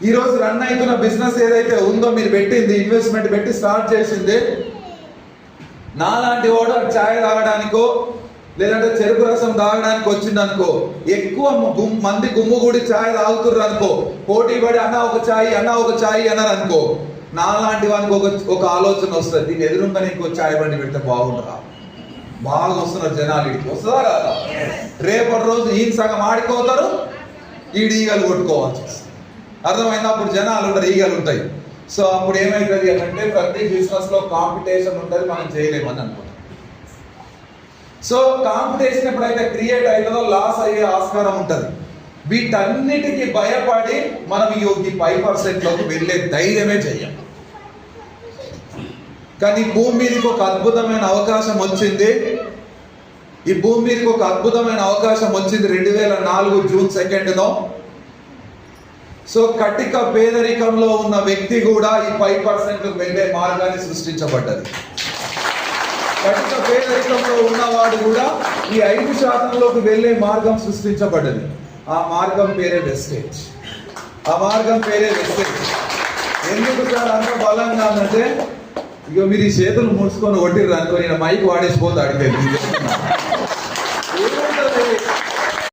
ఈరోజు రన్ అవుతున్న బిజినెస్ ఏదైతే ఉందో మీరు పెట్టింది ఇన్వెస్ట్మెంట్ పెట్టి స్టార్ట్ చేసింది, నాలాంటి వాడు ఛాయ్ తాగడానికో లేదంటే చెరుకు రసం తాగడానికి వచ్చింది అనుకో, ఎక్కువ మంది గుమ్ముగూడి ఛాయ్ తాగుతుర్రు అనుకో, పోటీ పడి అన్న ఒక ఛాయ్ అన్నారు అనుకో, నాలాంటి వానికి ఒక ఆలోచన వస్తుంది, దీని ఎదురుగా ఇంకో ఛాయ్ బండి పెడితే బాగుంటుందా, బాగా వస్తున్నారు జనాలు, ఇటు వస్తుందా కదా. రేపటి రోజు ఈయన సగం ఆడుకోతారు, ఈగలు కొట్టుకోవచ్చు. అర్థమైందా? అప్పుడు జనాలు ఉంటారు, ఈగలు ఉంటాయి. సో అప్పుడు ఏమైతుంది అంటే ప్రతి బిజినెస్ లో కాంపిటీషన్ ఉంటుంది, మనం చేయలేమని అనుకుంటాం. సో కాంపిటీషన్ ఎప్పుడైతే క్రియేట్ అవుతుందో లాస్ అయ్యే ఆస్కారం ఉంటుంది. వీటన్నిటికీ భయపడి మనం ఈ 5% లోకి వెళ్ళే ధైర్యమే చెయ్యం. కానీ భూమి మీదకి ఒక అద్భుతమైన అవకాశం వచ్చింది. ఈ భూమి మీదకి ఒక అద్భుతమైన అవకాశం వచ్చింది 2004 జూన్ 2. సో కటిక పేదరికంలో ఉన్న వ్యక్తి కూడా ఈ 5% వెళ్ళే మార్గాన్ని సృష్టించబడ్డది. కటిక పేదరికంలో ఉన్నవాడు కూడా ఈ 5% వెళ్ళే మార్గం సృష్టించబడ్డది. ఆ మార్గం పేరే వెస్టేజ్. ఎందుకు సార్ అంత బలంగా అంటే, ఇక మీరు ఈ చేతులు ముడుచుకొని కొట్టిర్రు అనుకో, నేను మైక్ వాడేసిపోతే అడిగేది.